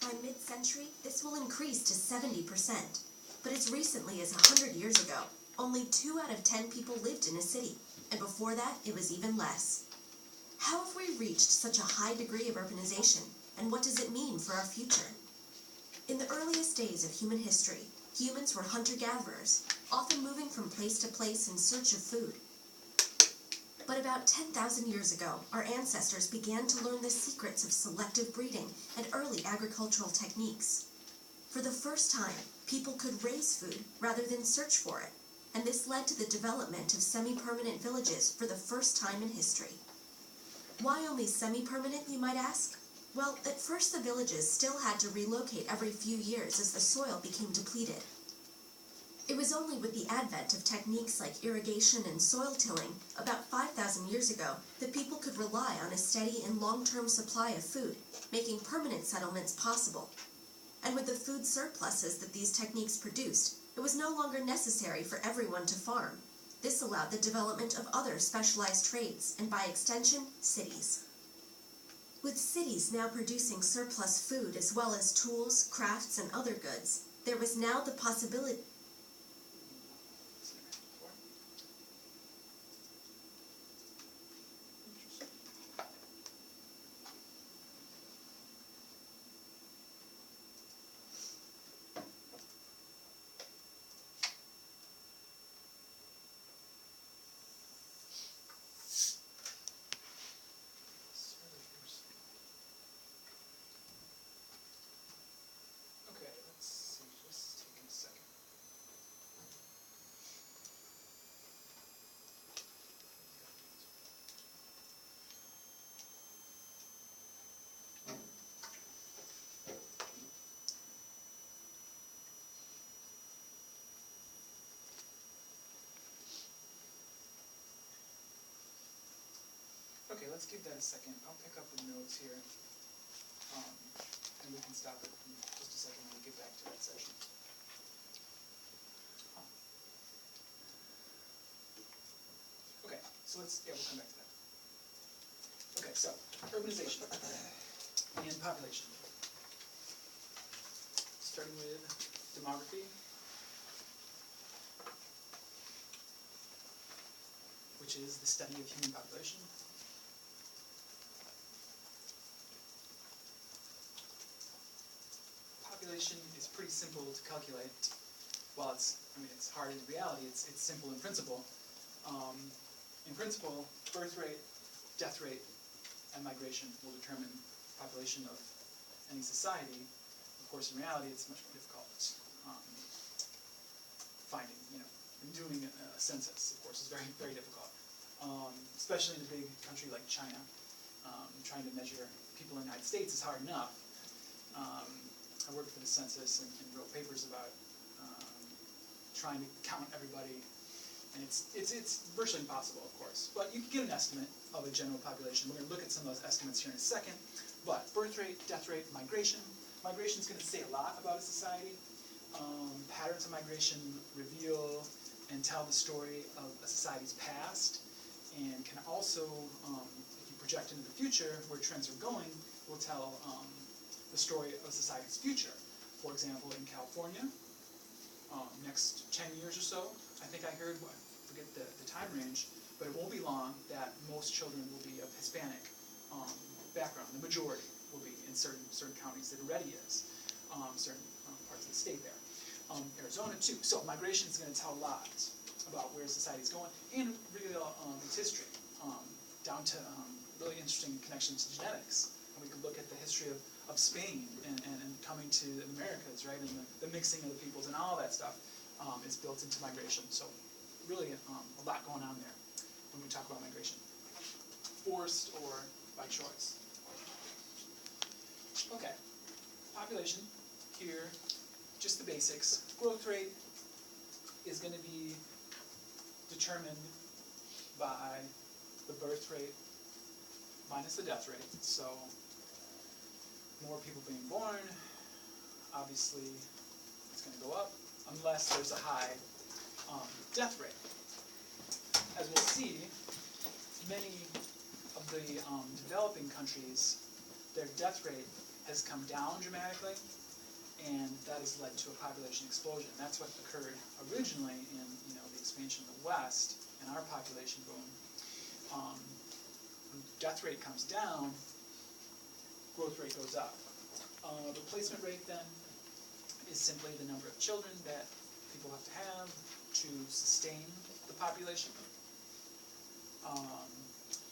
By mid-century, this will increase to 70%. But as recently as 100 years ago, only 2 out of 10 people lived in a city, and before that, it was even less. How have we reached such a high degree of urbanization, and what does it mean for our future? In the earliest days of human history, humans were hunter-gatherers, often moving from place to place in search of food. But about 10,000 years ago, our ancestors began to learn the secrets of selective breeding and early agricultural techniques. For the first time, people could raise food rather than search for it, and this led to the development of semi-permanent villages for the first time in history. Why only semi-permanent, you might ask? Well, at first the villages still had to relocate every few years as the soil became depleted. It was only with the advent of techniques like irrigation and soil tilling about 5,000 years ago that people could rely on a steady and long-term supply of food, making permanent settlements possible. And with the food surpluses that these techniques produced, it was no longer necessary for everyone to farm. This allowed the development of other specialized trades, and by extension, cities. With cities now producing surplus food as well as tools, crafts, and other goods, there was now the possibility Okay, let's give that a second. I'll pick up the notes here, and we can stop it in just a second when we get back to that session. Okay, so we'll come back to that. Okay, so urbanization and population. Starting with demography, which is the study of human population. Population is pretty simple to calculate. Well, it's hard in reality. It's simple in principle. In principle, birth rate, death rate, and migration will determine population of any society. Of course, in reality, it's much more difficult finding. Doing a census, of course, is very, very difficult. Especially in a big country like China, trying to measure people in the United States is hard enough. I worked for the census and wrote papers about trying to count everybody, and it's virtually impossible, of course. But you can get an estimate of a general population. We're going to look at some of those estimates here in a second. But birth rate, death rate, migration. Migration is going to say a lot about a society. Patterns of migration reveal and tell the story of a society's past, and can also, if you project into the future where trends are going, will tell the story of society's future. For example, in California, next 10 years or so, I think I heard, I forget the time range, but it won't be long that most children will be of Hispanic background. The majority will be in certain counties. It already is, certain parts of the state there. Arizona too. So migration is going to tell a lot about where society is going, and reveal its history, down to really interesting connections to genetics. And we could look at the history of Spain and coming to the Americas, right, and the mixing of the peoples and all that stuff is built into migration. So really a lot going on there when we talk about migration, forced or by choice. Okay, population here, just the basics. Growth rate is going to be determined by the birth rate minus the death rate. So more people being born, obviously it's going to go up, unless there's a high death rate. As we'll see, many of the developing countries, their death rate has come down dramatically, and that has led to a population explosion. That's what occurred originally in the expansion of the West and our population boom. When death rate comes down, growth rate goes up. Replacement rate then is simply the number of children that people have to have to sustain the population.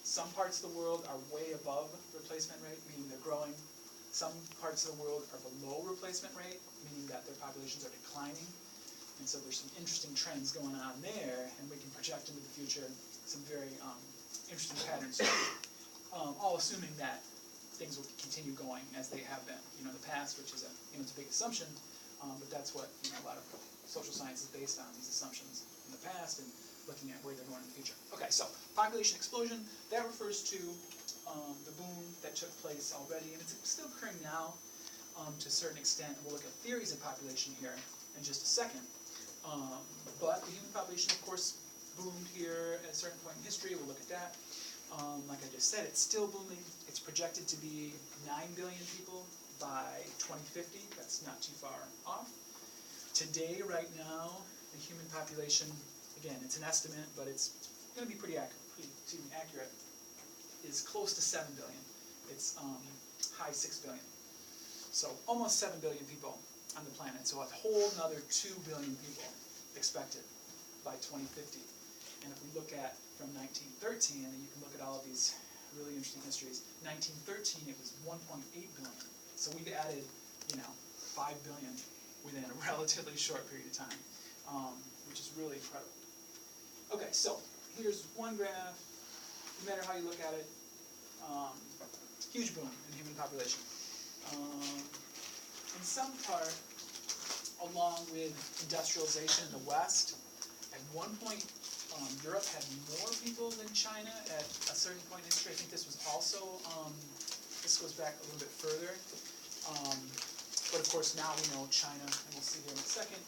Some parts of the world are way above replacement rate, meaning they're growing. Some parts of the world are below replacement rate, meaning that their populations are declining. And so there's some interesting trends going on there, and we can project into the future some very interesting patterns, all assuming that things will continue going as they have been, in the past, which is it's a big assumption, but that's what a lot of social science is based on, these assumptions in the past and looking at where they're going in the future. Okay, so population explosion, that refers to the boom that took place already, and it's still occurring now to a certain extent. We'll look at theories of population here in just a second. But the human population, of course, boomed here at a certain point in history. We'll look at that. Like I just said, it's still booming. It's projected to be 9 billion people by 2050. That's not too far off. Today, right now, the human population, again, it's an estimate, but it's going to be pretty accurate, is close to 7 billion. It's high 6 billion. So almost 7 billion people on the planet. So a whole another 2 billion people expected by 2050. And if we look at from 1913, and you can look at all of these really interesting histories, 1913 it was 1.8 billion. So we've added, 5 billion within a relatively short period of time, which is really incredible. Okay, so here's one graph. No matter how you look at it, huge boom in human population. In some part, along with industrialization in the West, at one point Europe had more people than China at a certain point in history. I think this was also, this goes back a little bit further. But of course now we know China, and we'll see here in a second,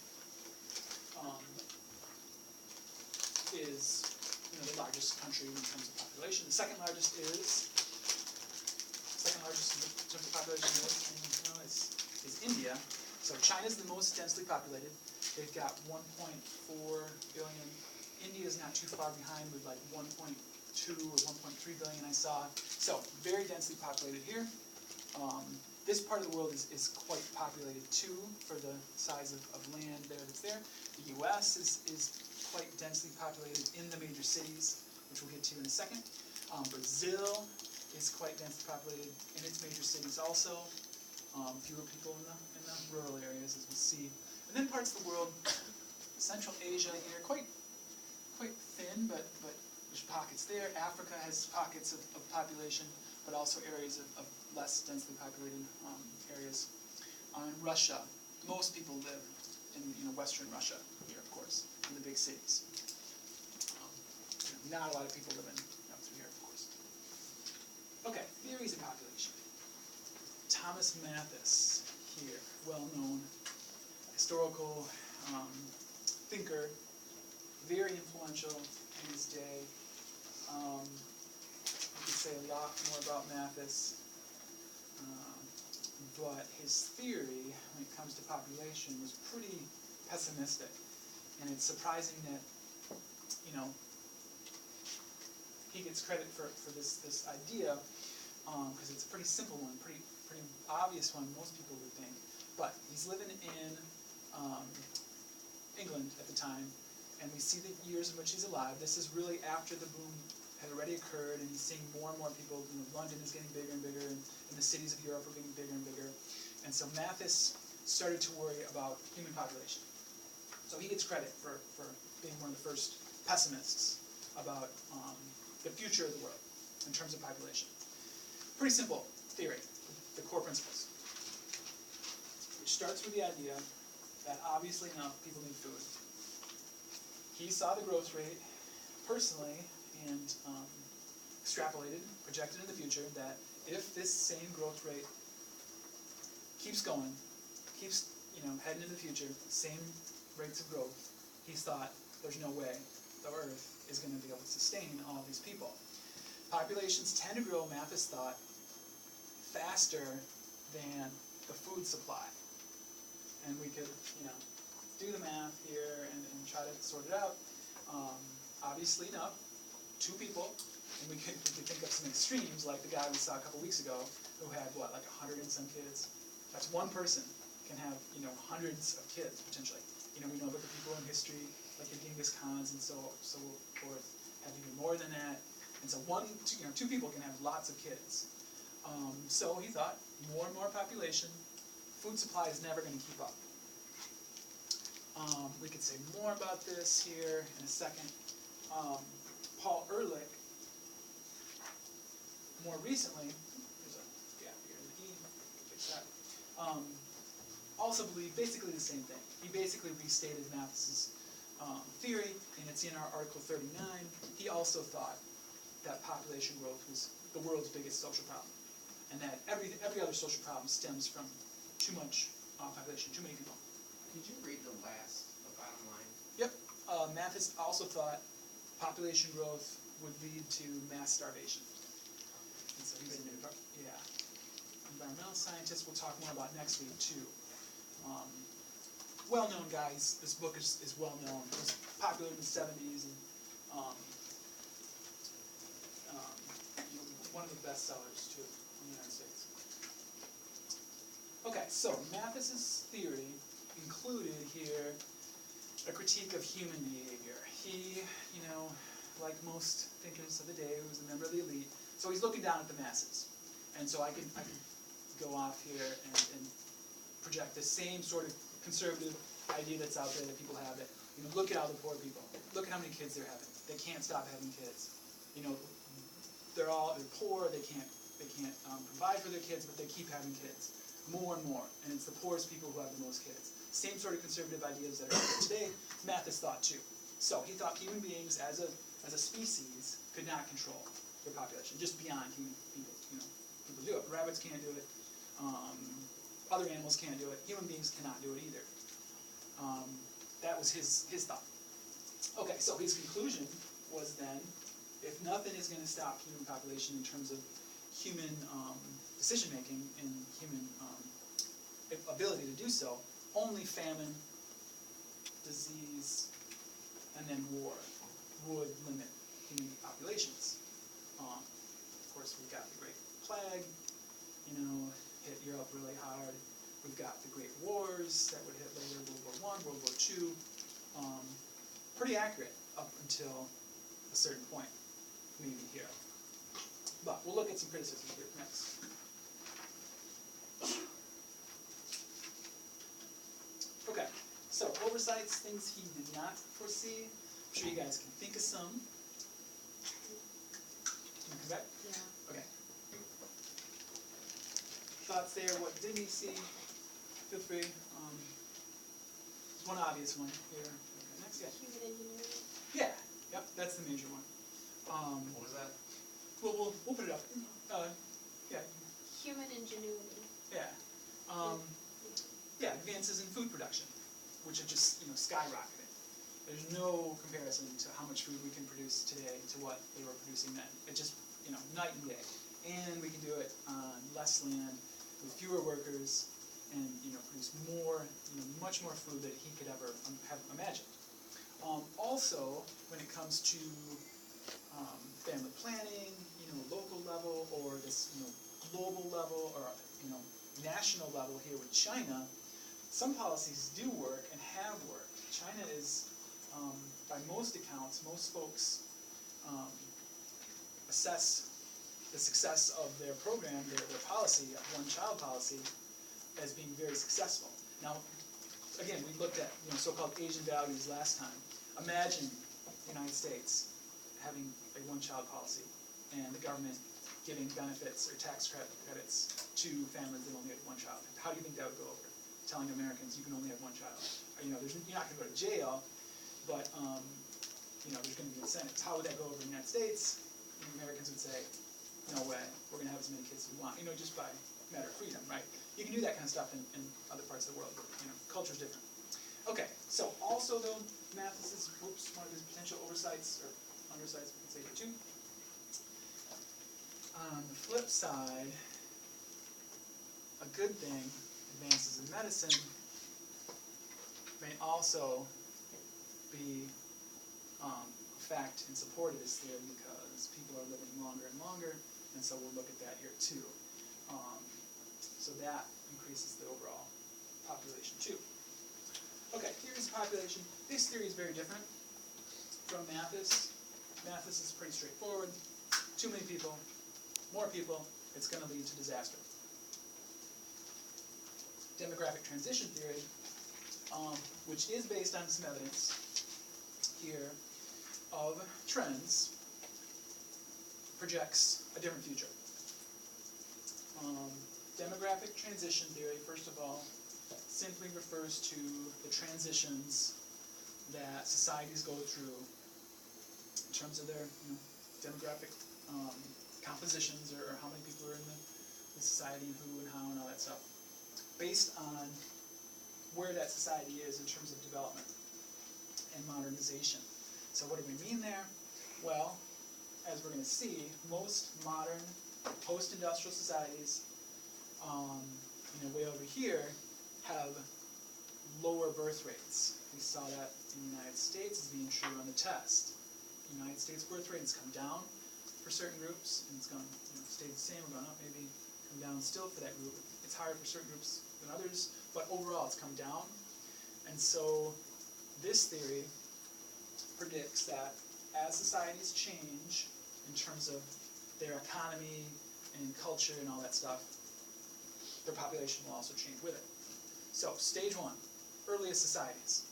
is the largest country in terms of population. The second largest in terms of population is India. So China's the most densely populated. They've got 1.4 billion. India is not too far behind with like 1.2 or 1.3 billion I saw. So very densely populated here. This part of the world is quite populated too for the size of land that's there. The US is quite densely populated in the major cities, which we'll get to in a second. Brazil is quite densely populated in its major cities also. Fewer people in the rural areas, as we'll see. And then parts of the world, Central Asia here, quite thin, but there's pockets there. Africa has pockets of population, but also areas of less densely populated areas. In Russia, most people live in Western Russia here, of course, in the big cities. Not a lot of people live up through here, of course. Okay, theories of population. Thomas Malthus here, well-known historical thinker, very influential in his day. You could say a lot more about Malthus, but his theory, when it comes to population, was pretty pessimistic. And it's surprising that, he gets credit for this idea, because it's a pretty simple one, pretty obvious one, most people would think. But he's living in England at the time, and we see the years in which he's alive. This is really after the boom had already occurred, and he's seeing more and more people. London is getting bigger and bigger, and the cities of Europe are getting bigger and bigger. And so Malthus started to worry about human population. So he gets credit for being one of the first pessimists about the future of the world in terms of population. Pretty simple theory, the core principles, which starts with the idea that obviously enough people need food. He saw the growth rate personally and extrapolated, projected in the future that if this same growth rate keeps going, keeps heading into the future, same rates of growth, he thought there's no way the Earth is going to be able to sustain all these people. Populations tend to grow, Malthus thought, faster than the food supply. And we could, do the math here and try to sort it out. Obviously enough, 2 people, and we could think of some extremes, like the guy we saw a couple weeks ago, who had, like 100 and some kids. That's one person can have, hundreds of kids, potentially. We know that the people in history, like the Genghis Khans and so forth, have even more than that. And so 2 people can have lots of kids. So he thought, more and more population, food supply is never going to keep up. We could say more about this here in a second. Paul Ehrlich, more recently, there's a gap here in the E, fix that, also believed basically the same thing. He basically restated Mathis's theory, and it's in our Article 39. He also thought that population growth was the world's biggest social problem, and that every other social problem stems from too much population, too many people. Could you read the bottom line? Yep. Mathis also thought population growth would lead to mass starvation. And so he's environmental scientist. We'll talk more about next week too. Well-known guys. This book is well-known. It was popular in the 70s and one of the best sellers too in the United States. Okay, so Mathis's theory included here a critique of human behavior. He, like most thinkers of the day, was a member of the elite, so he's looking down at the masses. And so I can go off here and project the same sort of conservative idea that's out there that people have, that, look at all the poor people. Look at how many kids they're having. They can't stop having kids. They're poor, they can't provide for their kids, but they keep having kids. More and more. And it's the poorest people who have the most kids. Same sort of conservative ideas that are out there today, Mathis thought too. So he thought human beings as a species could not control their population, just beyond human people. People do it. Rabbits can't do it. Other animals can't do it. Human beings cannot do it either. That was his thought. Okay, so his conclusion was then, if nothing is going to stop human population in terms of human decision making and human ability to do so, only famine, disease, and then war would limit human populations. Of course, we've got the Great Plague, hit Europe really hard. We've got the Great Wars that would hit later, World War I, World War II. Pretty accurate up until a certain point, maybe here. But we'll look at some criticisms here next. Okay, so oversights, things he did not foresee. I'm sure you guys can think of some. Can you come back? Yeah. Okay. Thoughts there? What didn't he see? Feel free. There's one obvious one here. Okay, next, yeah. Human ingenuity. Yeah. Yep. That's the major one. What was that? We'll put it up. Yeah. Human ingenuity. Yeah. Yeah, advances in food production, which have just skyrocketed. There's no comparison to how much food we can produce today to what they were producing then. It's just night and day, and we can do it on less land with fewer workers, and produce more, much more food than he could ever have imagined. Also, when it comes to family planning, local level, or this global level, or national level here with China, some policies do work and have worked. China is, by most accounts, most folks assess the success of their program, their policy, one-child policy, as being very successful. Now, again, we looked at so-called Asian values last time. Imagine the United States having a one-child policy and the government giving benefits or tax credits to families that only had one child. How do you think that would go over? Telling Americans you can only have one child. You're not going to go to jail, but there's going to be incentives. How would that go over in the United States? Americans would say, no way, we're going to have as many kids as we want. Just by matter of freedom, right? You can do that kind of stuff in other parts of the world, but culture's different. Okay, so also though, Mathis is, one of his potential oversights, or undersights, we can say here too. On the flip side, a good thing, advances in medicine may also be a fact in support of this theory because people are living longer and longer, and so we'll look at that here too. So that increases the overall population too. Okay, theories of population. This theory is very different from Mathis. Mathis is pretty straightforward. Too many people, more people, it's going to lead to disaster. Demographic transition theory, which is based on some evidence here of trends, projects a different future. Demographic transition theory, first of all, simply refers to the transitions that societies go through in terms of their demographic compositions, or how many people are in the society, and who and how and all that stuff, based on where that society is in terms of development and modernization. So what do we mean there? Well, as we're going to see, most modern post-industrial societies, way over here, have lower birth rates. We saw that in the United States as being true on the test. The United States birth rate has come down for certain groups, and it's going to stay the same or gone up, maybe come down still for that group. It's higher for certain groups than others, but overall it's come down. And so this theory predicts that as societies change in terms of their economy and culture and all that stuff, their population will also change with it. So, stage one, earliest societies.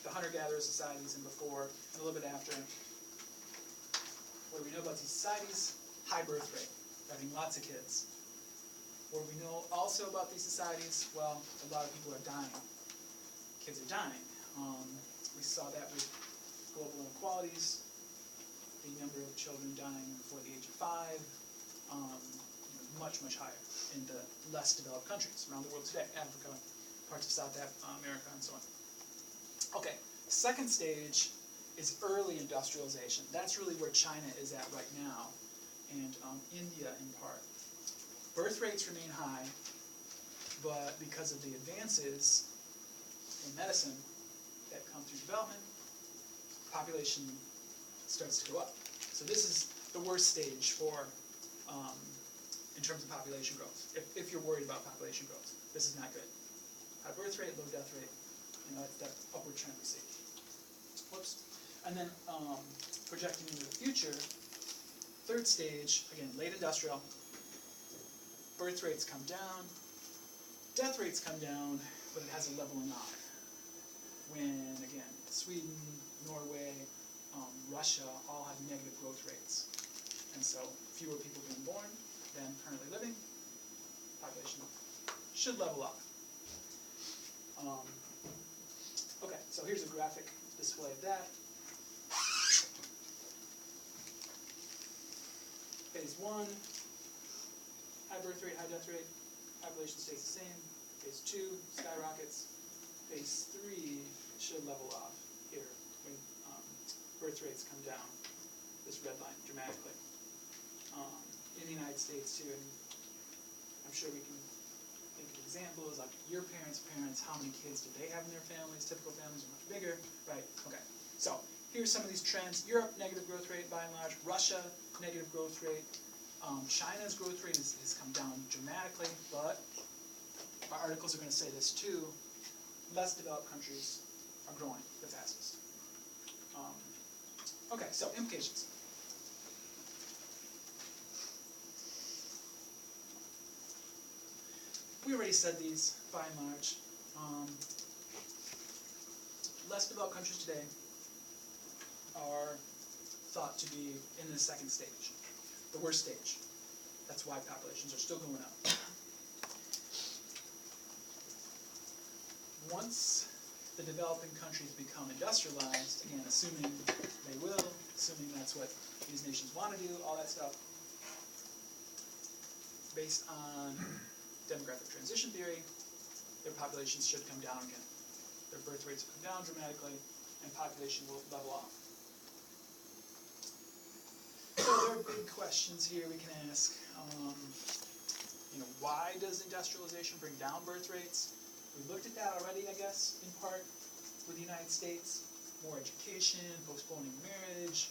The hunter-gatherer societies and before, and a little bit after. What do we know about these societies? High birth rate, having lots of kids. What do we know also about these societies? Well, a lot of people are dying. Kids are dying. We saw that with global inequalities, the number of children dying before the age of 5, much, much higher in the less developed countries around the world today, Africa, parts of South America, and so on. Okay, second stage is early industrialization. That's really where China is at right now, and India in part. Birth rates remain high, but because of the advances in medicine that come through development, population starts to go up. So this is the worst stage for in terms of population growth. If you're worried about population growth, this is not good. High birth rate, low death rate, that's that upward trend we see. Whoops. And then projecting into the future, third stage, again, late industrial, birth rates come down, death rates come down, but it has a leveling off. When, again, Sweden, Norway, Russia all have negative growth rates. And so fewer people being born than currently living, population should level off. Okay, so here's a graphic display of that. Phase 1, high birth rate, high death rate, population stays the same. Phase 2, skyrockets. Phase 3 should level off here when birth rates come down, this red line, dramatically. In the United States too, and I'm sure we can think of examples like your parents' parents, how many kids did they have in their families? Typical families are much bigger, right? Okay, so here's some of these trends. Europe, negative growth rate by and large. Russia, negative growth rate. China's growth rate has come down dramatically, but our articles are going to say this too. Less developed countries are growing the fastest. Okay, so implications. We already said these by and large. Less developed countries today are thought to be in the second stage, the worst stage. That's why populations are still going up. Once the developing countries become industrialized, again, assuming they will, assuming that's what these nations want to do, all that stuff, based on demographic transition theory, their populations should come down again. Their birth rates will come down dramatically, and population will level off. So there are big questions here we can ask. why does industrialization bring down birth rates? We looked at that already, I guess, in part with the United States. More education, postponing marriage.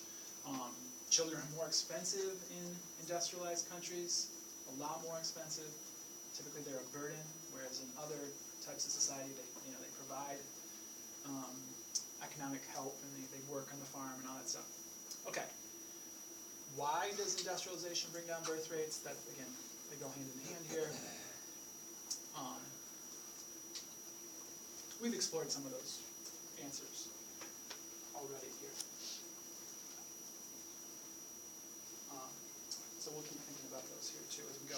Children are more expensive in industrialized countries, a lot more expensive. Typically they're a burden, whereas in other types of society they provide economic help and they work on the farm and all that stuff. Okay. Why does industrialization bring down birth rates? That, again, they go hand in hand here. We've explored some of those answers already here. So we'll keep thinking about those here too as we go.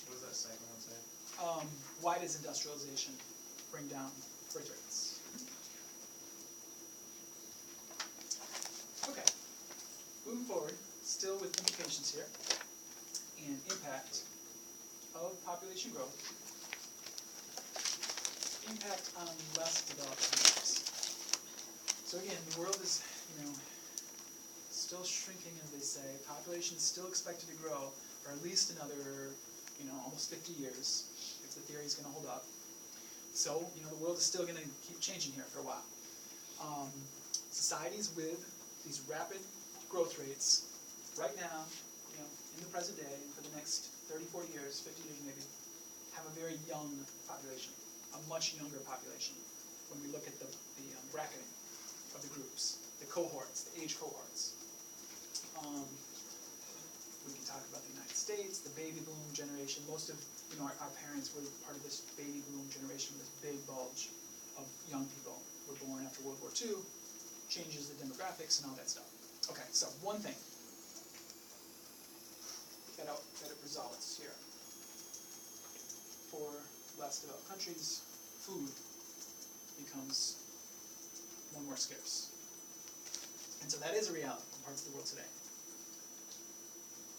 What does that second one say? Why does industrialization bring down birth rates? Okay, moving forward, still with implications here, and impact of population growth, impact on less developed countries. So again, the world is, still shrinking, as they say. Population is still expected to grow for at least another, almost 50 years, if the theory is going to hold up. So, the world is still going to keep changing here for a while. Societies with these rapid growth rates, right now, in the present day, for the next 30, 40 years, 50 years maybe, have a very young population, a much younger population, when we look at the bracketing of the groups, the cohorts, the age cohorts. We can talk about the United States, the baby boom generation. Most of our parents were part of this baby boom generation, this big bulge of young people were born after World War II, changes the demographics and all that stuff. Okay, so one thing that it results here. For less developed countries, food becomes more and more scarce. And so that is a reality in parts of the world today.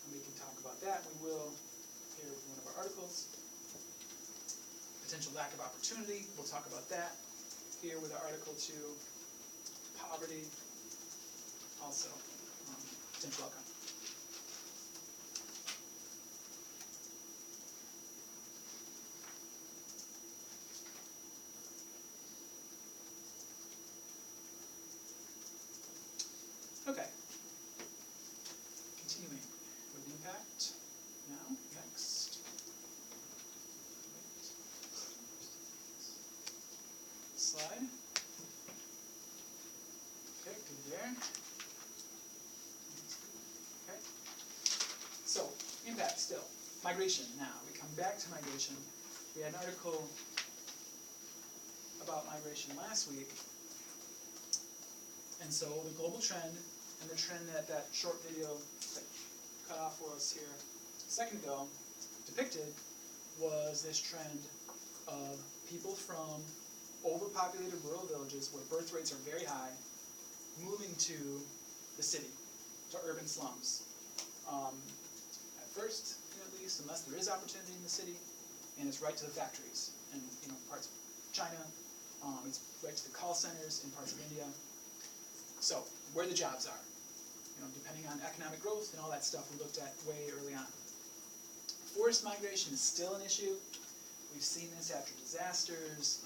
And we can talk about that. We will here with one of our articles. Potential lack of opportunity, we'll talk about that here with our article too. Poverty, also potential outcome. Okay. Continuing with impact. Now, next. Slide. Okay, good there. Okay. So, impact still. Migration now. We come back to migration. We had an article about migration last week. And so the global trend, and the trend that that short video that cut off for us here a second ago depicted, was this trend of people from overpopulated rural villages where birth rates are very high, moving to the city, to urban slums. At first, at least, unless there is opportunity in the city, and it's right to the factories, and parts of China, it's right to the call centers in parts of India. So, where the jobs are, depending on economic growth and all that stuff we looked at way early on. Forced migration is still an issue. We've seen this after disasters.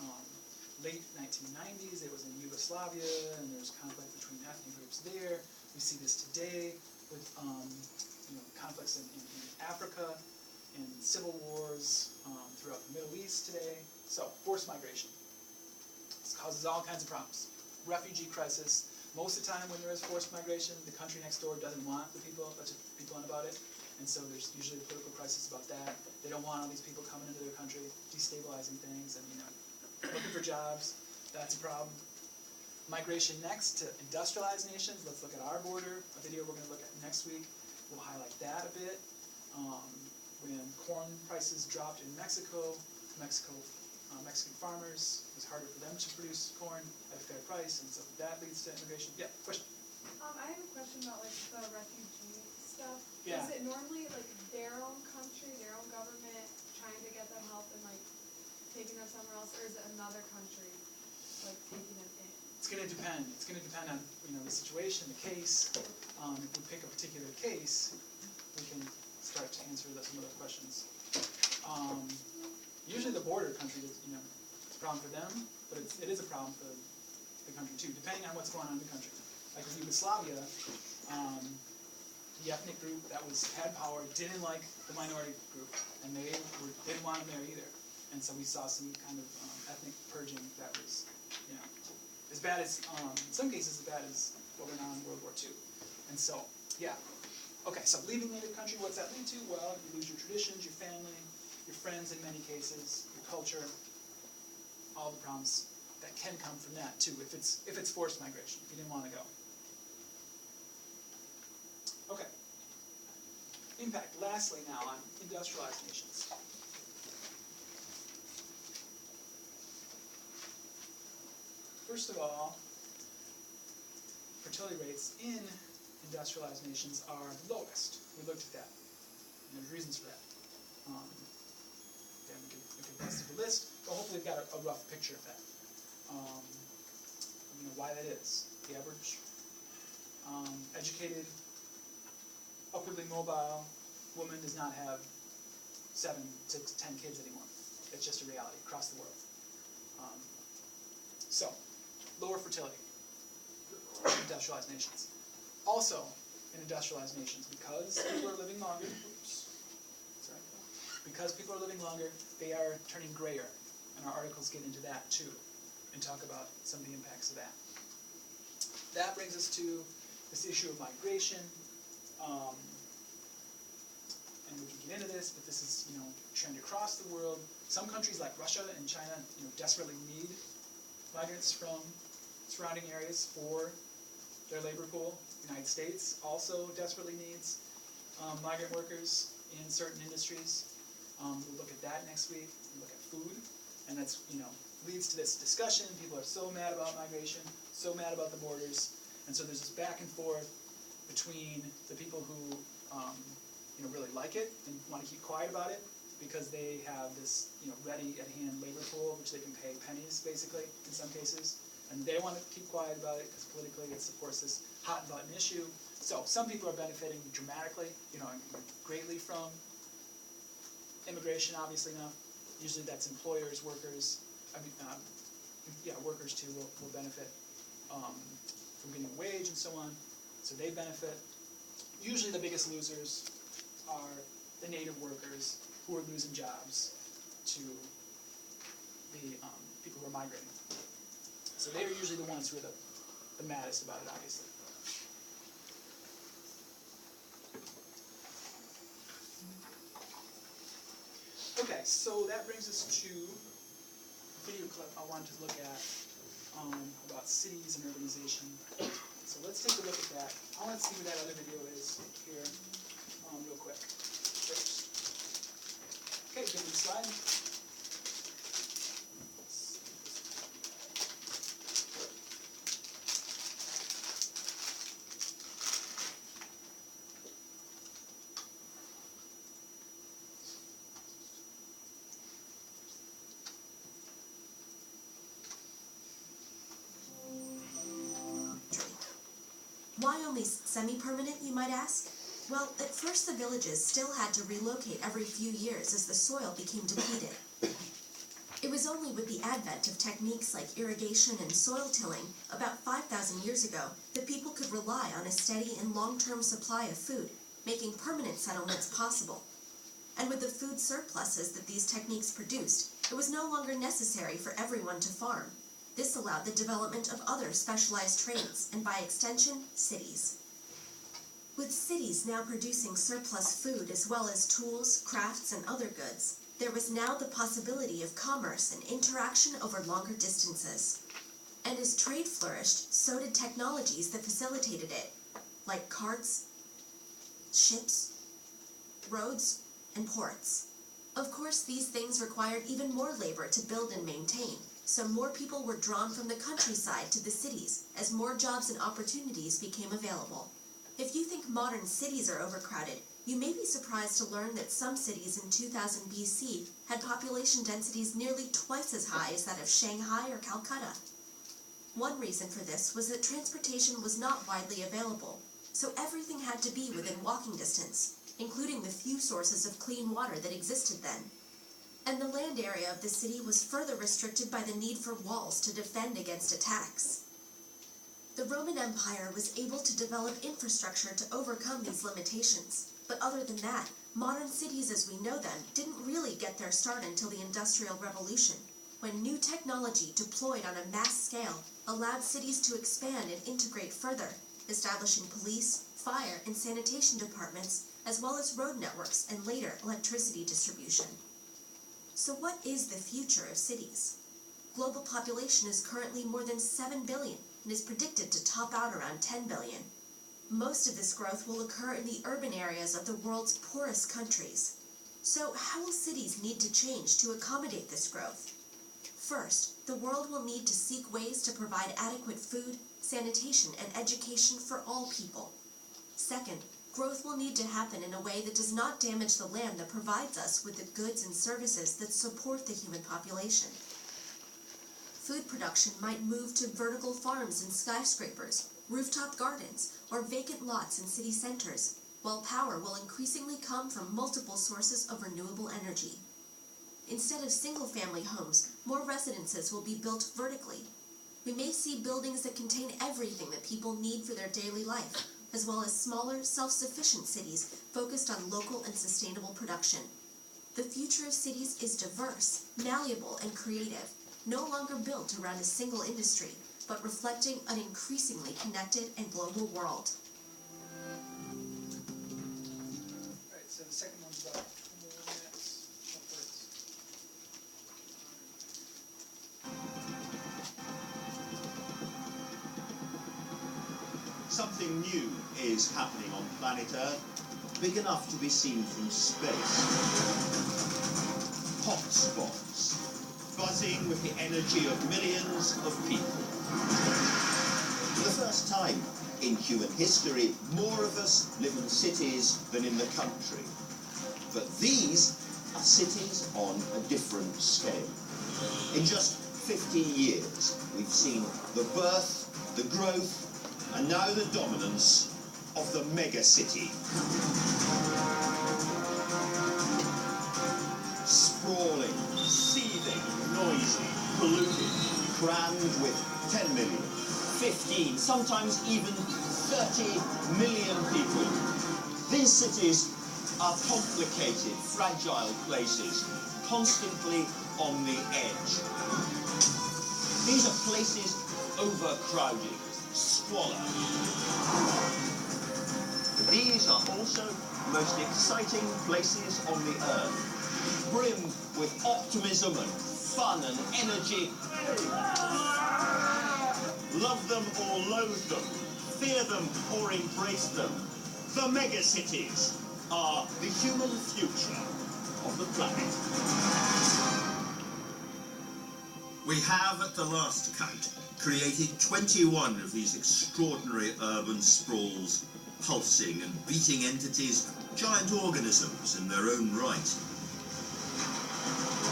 Late 1990s, it was in Yugoslavia, and there's conflict between ethnic groups there. We see this today with conflicts in Africa, and civil wars throughout the Middle East today. So, forced migration. This causes all kinds of problems. Refugee crisis. Most of the time when there is forced migration, the country next door doesn't want the people on about it, and so there's usually a political crisis about that. They don't want all these people coming into their country, destabilizing things, and looking for jobs. That's a problem. Migration next to industrialized nations. Let's look at our border. A video we're going to look at next week will highlight that a bit. When corn prices dropped in Mexican farmers, it was harder for them to produce corn at a fair price, and so that leads to immigration. Yeah, question? I have a question about the refugee stuff. Yeah. Is it normally their own country, their own government trying to get them help and taking them somewhere else, or is it another country taking them in? It's going to depend. It's going to depend on the situation, the case. If we pick a particular case, we can start to answer some of those questions. Usually the border country is, it's a problem for them, but it is a problem for the country too, depending on what's going on in the country. Like with Yugoslavia, the ethnic group that had power didn't like the minority group, and they didn't want them there either. And so we saw some kind of ethnic purging that was, as bad as, in some cases, as bad as what went on in World War II. And so, yeah. Okay, so leaving native country, what's that lead to? Well, you lose your traditions, your family, your friends in many cases, your culture, all the problems that can come from that too, if it's forced migration, if you didn't want to go. Okay. Impact, lastly now, on industrialized nations. First of all, fertility rates in industrialized nations are the lowest. We looked at that, and there's reasons for that. Again, we could bust through the list, but hopefully we've got a rough picture of that. Why that is. The average educated, upwardly mobile woman does not have 7, 6, 10 kids anymore. It's just a reality across the world. So, lower fertility in industrialized nations. Also, in industrialized nations, because people are living longer, because people are living longer, they are turning grayer. And our articles get into that too, and talk about some of the impacts of that. That brings us to this issue of migration. And we can get into this, but this is, trend across the world. Some countries like Russia and China, desperately need migrants from surrounding areas for their labor pool. The United States also desperately needs migrant workers in certain industries. We'll look at that next week. We'll look at food, and that's, leads to this discussion. People are so mad about migration, so mad about the borders, and so there's this back and forth between the people who really like it and want to keep quiet about it because they have this ready at hand labor pool which they can pay pennies basically in some cases, and they want to keep quiet about it because politically it's of course this hot button issue. So some people are benefiting dramatically, greatly from immigration. Obviously enough. Usually that's employers, workers. Workers too will benefit from getting a wage and so on. So they benefit. Usually the biggest losers are the native workers who are losing jobs to the people who are migrating. So they are usually the ones who are the maddest about it, obviously. Okay, so that brings us to a video clip I wanted to look at about cities and urbanization. So let's take a look at that. I want to see what that other video is here real quick first. Okay, give me the slide. Why only semi-permanent, you might ask? Well, at first the villages still had to relocate every few years as the soil became depleted. It was only with the advent of techniques like irrigation and soil tilling about 5,000 years ago that people could rely on a steady and long-term supply of food, making permanent settlements possible. And with the food surpluses that these techniques produced, it was no longer necessary for everyone to farm. This allowed the development of other specialized trades, and by extension, cities. With cities now producing surplus food as well as tools, crafts, and other goods, there was now the possibility of commerce and interaction over longer distances. And as trade flourished, so did technologies that facilitated it, like carts, ships, roads, and ports. Of course, these things required even more labor to build and maintain, so more people were drawn from the countryside to the cities as more jobs and opportunities became available. If you think modern cities are overcrowded, you may be surprised to learn that some cities in 2000 BC had population densities nearly twice as high as that of Shanghai or Calcutta. One reason for this was that transportation was not widely available, so everything had to be within walking distance, including the few sources of clean water that existed then. and the land area of the city was further restricted by the need for walls to defend against attacks. The Roman Empire was able to develop infrastructure to overcome these limitations, but other than that, modern cities as we know them didn't really get their start until the Industrial Revolution, when new technology deployed on a mass scale allowed cities to expand and integrate further, establishing police, fire, and sanitation departments, as well as road networks and later electricity distribution. So what is the future of cities? Global population is currently more than 7 billion and is predicted to top out around 10 billion. Most of this growth will occur in the urban areas of the world's poorest countries. So how will cities need to change to accommodate this growth? First, the world will need to seek ways to provide adequate food, sanitation, and education for all people. Second, growth will need to happen in a way that does not damage the land that provides us with the goods and services that support the human population. Food production might move to vertical farms and skyscrapers, rooftop gardens, or vacant lots in city centers, while power will increasingly come from multiple sources of renewable energy. Instead of single-family homes, more residences will be built vertically. We may see buildings that contain everything that people need for their daily life, as well as smaller, self-sufficient cities focused on local and sustainable production. The future of cities is diverse, malleable, and creative, no longer built around a single industry, but reflecting an increasingly connected and global world. Alright, so the second one's about 4 minutes. Something new is happening on planet Earth, big enough to be seen from space. Hotspots, buzzing with the energy of millions of people. For the first time in human history, more of us live in cities than in the country. But these are cities on a different scale. In just 50 years, we've seen the birth, the growth, and now the dominance of the megacity. Sprawling, seething, noisy, polluted, crammed with 10 million, 15, sometimes even 30 million people. These cities are complicated, fragile places, constantly on the edge. These are places overcrowded, squalor. These are also the most exciting places on the earth, brimmed with optimism and fun and energy. Love them or loathe them, fear them or embrace them. The megacities are the human future of the planet. We have, at the last count, created 21 of these extraordinary urban sprawls, pulsing and beating entities, giant organisms in their own right.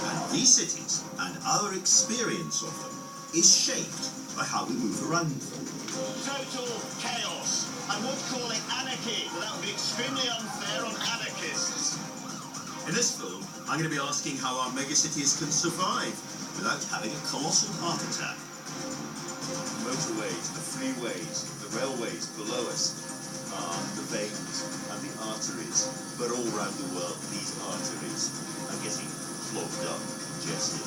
And these cities, and our experience of them, is shaped by how we move around them. Total chaos. I would call it anarchy, but that would be extremely unfair on anarchists. In this film, I'm going to be asking how our megacities can survive without having a colossal heart attack. The motorways, the freeways, the railways below us are the veins and the arteries. But all around the world, these arteries are getting clogged up, congested.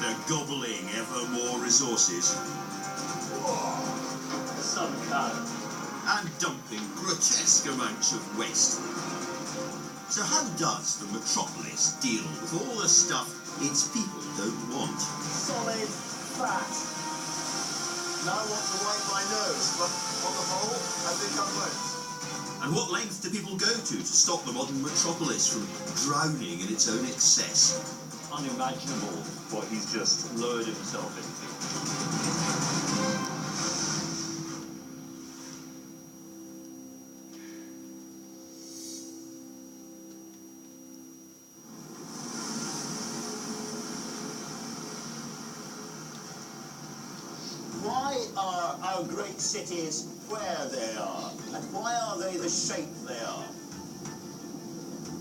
They're gobbling ever more resources Some can. and dumping grotesque amounts of waste. So how does the metropolis deal with all the stuff its people don't want? Solid fat. Now I want to wipe my nose, but on the whole, I think I won't. And what length do people go to stop the modern metropolis from drowning in its own excess? Unimaginable what he's just lured himself into. Why are our great cities where they are? And why are they the shape they are?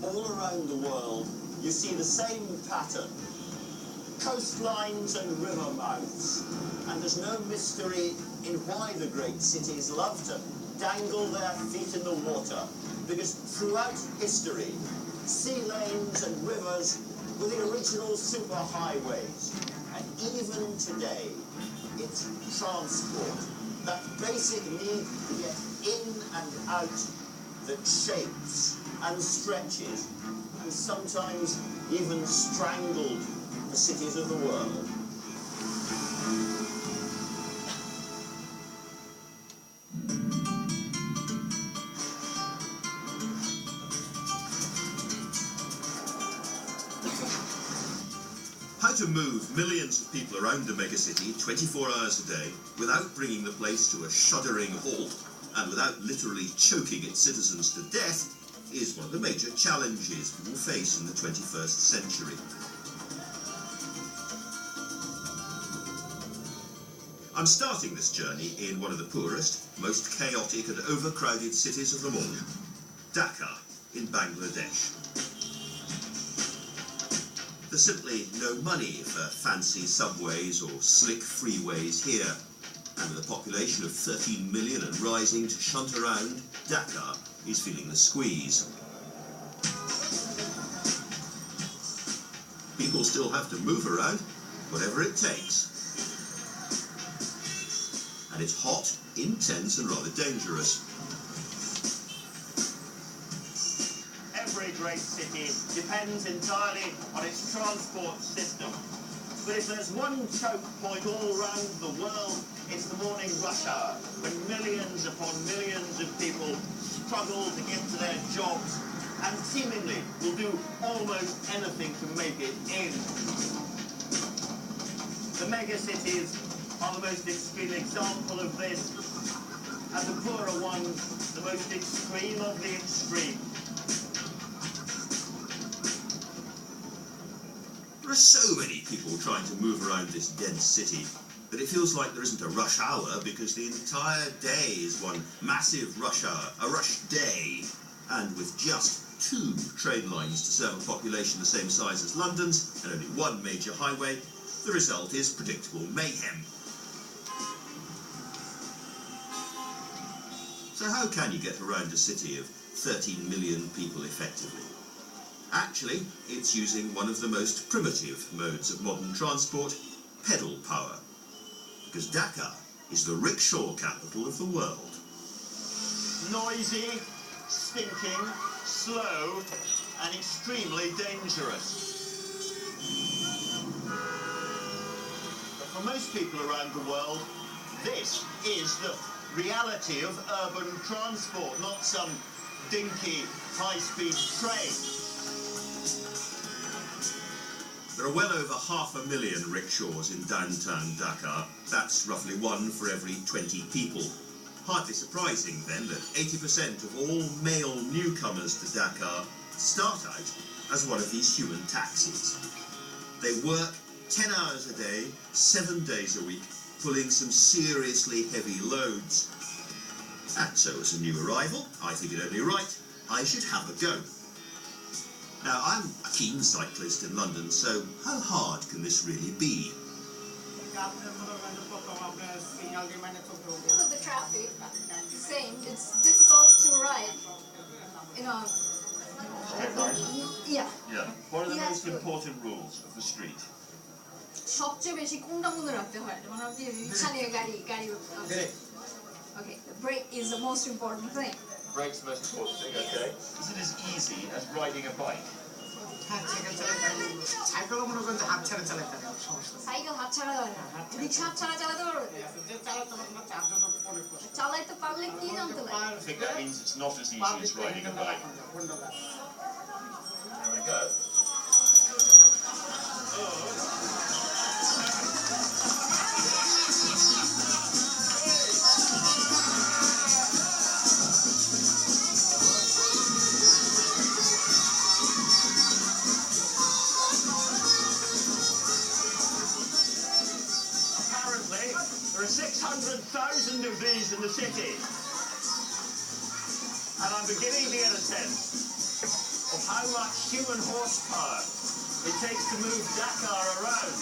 All around the world, you see the same pattern. Coastlines and river mouths. And there's no mystery in why the great cities love to dangle their feet in the water, because throughout history, sea lanes and rivers were the original superhighways. And even today, it's transport, that basic need to get in and out, that shapes and stretches, and sometimes even strangled the cities of the world. How to move millions of people around a megacity 24 hours a day without bringing the place to a shuddering halt and without literally choking its citizens to death is one of the major challenges we will face in the 21st century. I'm starting this journey in one of the poorest, most chaotic and overcrowded cities of them all, Dhaka in Bangladesh. There's simply no money for fancy subways or slick freeways here, and with a population of 13 million and rising to shunt around, Dhaka is feeling the squeeze. People still have to move around, whatever it takes. And it's hot, intense and rather dangerous. Every great city depends entirely on its transport system. But if there's one choke point all around the world, it's the morning rush hour, when millions upon millions of people struggle to get to their jobs and seemingly will do almost anything to make it in. The megacities are the most extreme example of this, and the poorer ones the most extreme of the extreme. There are so many people trying to move around this dense city that it feels like there isn't a rush hour because the entire day is one massive rush hour, a rush day. And with just 2 train lines to serve a population the same size as London's and only 1 major highway, the result is predictable mayhem. So how can you get around a city of 13 million people effectively? Actually, it's using one of the most primitive modes of modern transport, pedal power. Because Dhaka is the rickshaw capital of the world. Noisy, stinking, slow, and extremely dangerous. But for most people around the world, this is the reality of urban transport, not some dinky high-speed train. There are well over 500,000 rickshaws in downtown Dhaka. That's roughly 1 for every 20 people. Hardly surprising then that 80% of all male newcomers to Dhaka start out as one of these human taxis. They work 10 hours a day, 7 days a week, pulling some seriously heavy loads. And so as a new arrival, I think it only right I should have a go. Now, I'm a keen cyclist in London, so how hard can this really be? Because of the traffic, same. It's difficult to ride. You know. Yeah. Yeah. What are the Yes, most important rules of the street? সবচেয়ে বেশি কোনটা মনে রাখতে হয় মানে আপনি রিকশা নিয়ে গাড়ি Okay, the brake is the most important thing. Brake's the most important thing, okay? Is it as easy as riding a bike? সাইকেলও মনে করেন যে হাত ছেড়ে চালাতে হবে সমস্যা সাইকেল হাত ছাড়া যায় না রিকশা হাত ছাড়া চালাতে পারবে চালাইতে পারলে কি জানতে লাগে I think that means it's not as easy as riding a bike. There we go. There are 600,000 of these in the city. And I'm beginning to get a sense of how much human horsepower it takes to move Dakar around.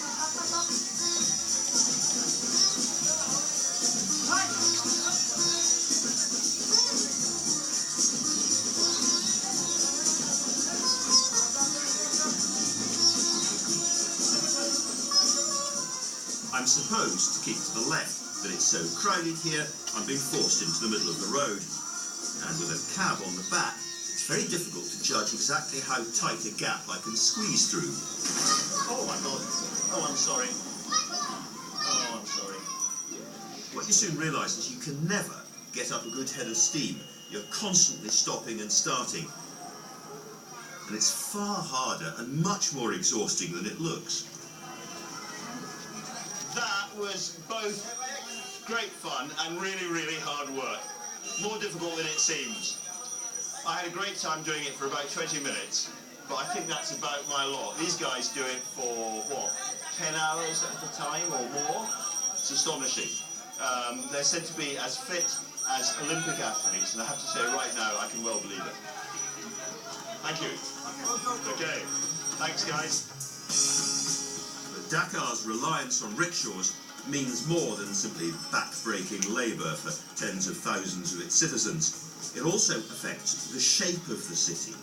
I'm supposed to keep to the left, but it's so crowded here, I'm being forced into the middle of the road. And with a cab on the back, it's very difficult to judge exactly how tight a gap I can squeeze through. Oh my God. Oh, I'm sorry. Oh, I'm sorry. What you soon realise is you can never get up a good head of steam. You're constantly stopping and starting. And it's far harder and much more exhausting than it looks. That was both great fun and really, really hard work. More difficult than it seems. I had a great time doing it for about 20 minutes, but I think that's about my lot. These guys do it for, what, 10 hours at a time or more? It's astonishing. They're said to be as fit as Olympic athletes, and I have to say right now, I can well believe it. Thank you. Okay. Thanks, guys. Dakar's reliance on rickshaws means more than simply back-breaking labour for tens of thousands of its citizens. It also affects the shape of the city,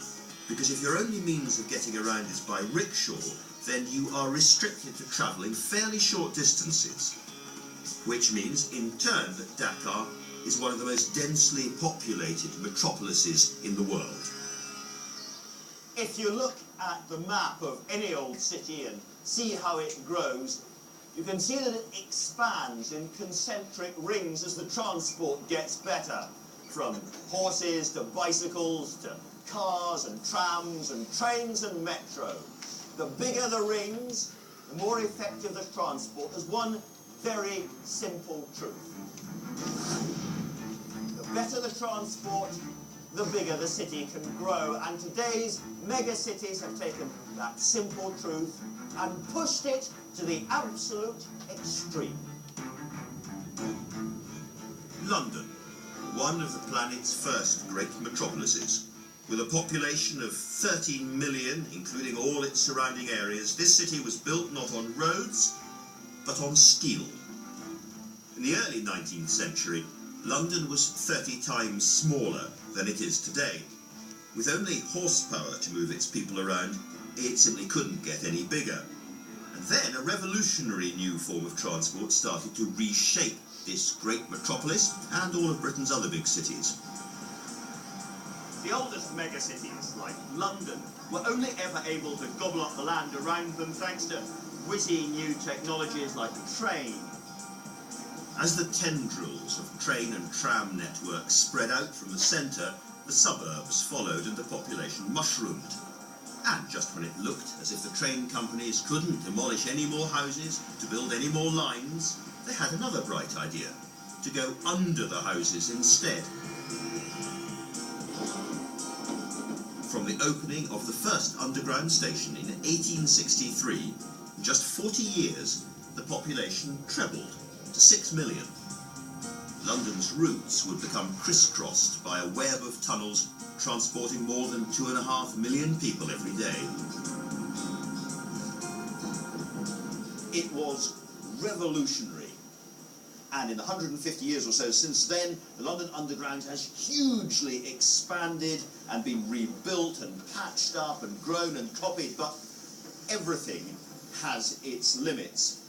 because if your only means of getting around is by rickshaw, then you are restricted to travelling fairly short distances, which means, in turn, that Dakar is one of the most densely populated metropolises in the world. If you look at the map of any old city and see how it grows, you can see that it expands in concentric rings as the transport gets better, from horses to bicycles to cars and trams and trains and metro. The bigger the rings, the more effective the transport. There's one very simple truth. The better the transport, the bigger the city can grow. And today's megacities have taken that simple truth and pushed it to the absolute extreme. London, one of the planet's first great metropolises. With a population of 13 million, including all its surrounding areas, this city was built not on roads, but on steel. In the early 19th century, London was 30 times smaller than it is today. With only horsepower to move its people around, it simply couldn't get any bigger. And then a revolutionary new form of transport started to reshape this great metropolis and all of Britain's other big cities. The oldest megacities, like London, were only ever able to gobble up the land around them thanks to witty new technologies like the train. As the tendrils of train and tram networks spread out from the centre, the suburbs followed and the population mushroomed. And just when it looked as if the train companies couldn't demolish any more houses to build any more lines, they had another bright idea, to go under the houses instead. From the opening of the first underground station in 1863, in just 40 years, the population trebled to 6 million. London's routes would become crisscrossed by a web of tunnels transporting more than 2.5 million people every day. It was revolutionary. And in the 150 years or so since then, the London Underground has hugely expanded and been rebuilt and patched up and grown and copied, but everything has its limits.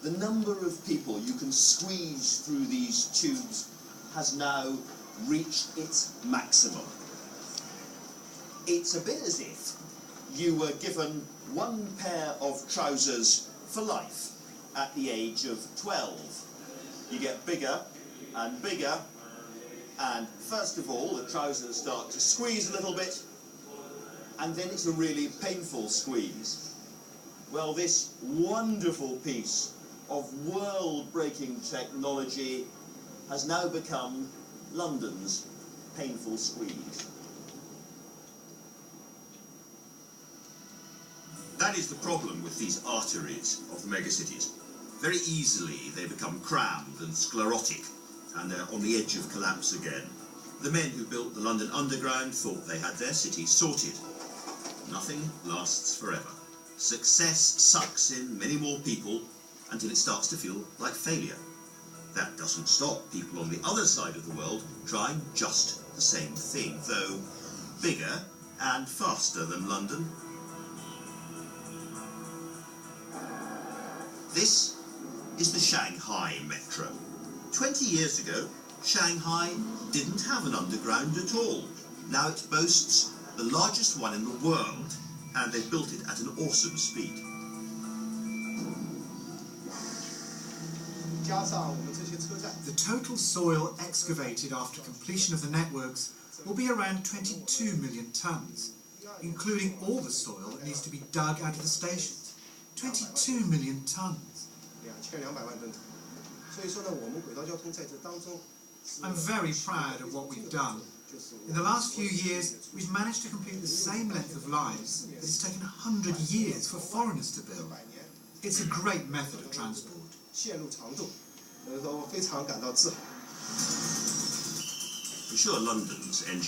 The number of people you can squeeze through these tubes has now reached its maximum. It's a bit as if you were given one pair of trousers for life at the age of 12. You get bigger and bigger, and first of all the trousers start to squeeze a little bit, and then it's a really painful squeeze. Well, this wonderful piece of world-breaking technology has now become London's painful squeeze. That is the problem with these arteries of the megacities. Very easily they become crammed and sclerotic, and they're on the edge of collapse again. The men who built the London Underground thought they had their city sorted. nothing lasts forever. Success sucks in many more people until it starts to feel like failure. That doesn't stop people on the other side of the world trying just the same thing, though bigger and faster than London. This is the Shanghai Metro. 20 years ago, Shanghai didn't have an underground at all. Now it boasts the largest one in the world, and they've built it at an awesome speed. The total soil excavated after completion of the networks will be around 22 million tonnes, including all the soil that needs to be dug out of the stations. 22 million tonnes. I'm very proud of what we've done. In the last few years, we've managed to complete the same length of lines that it's taken 100 years for foreigners to build. It's a great method of transport. I'm sure London's engineering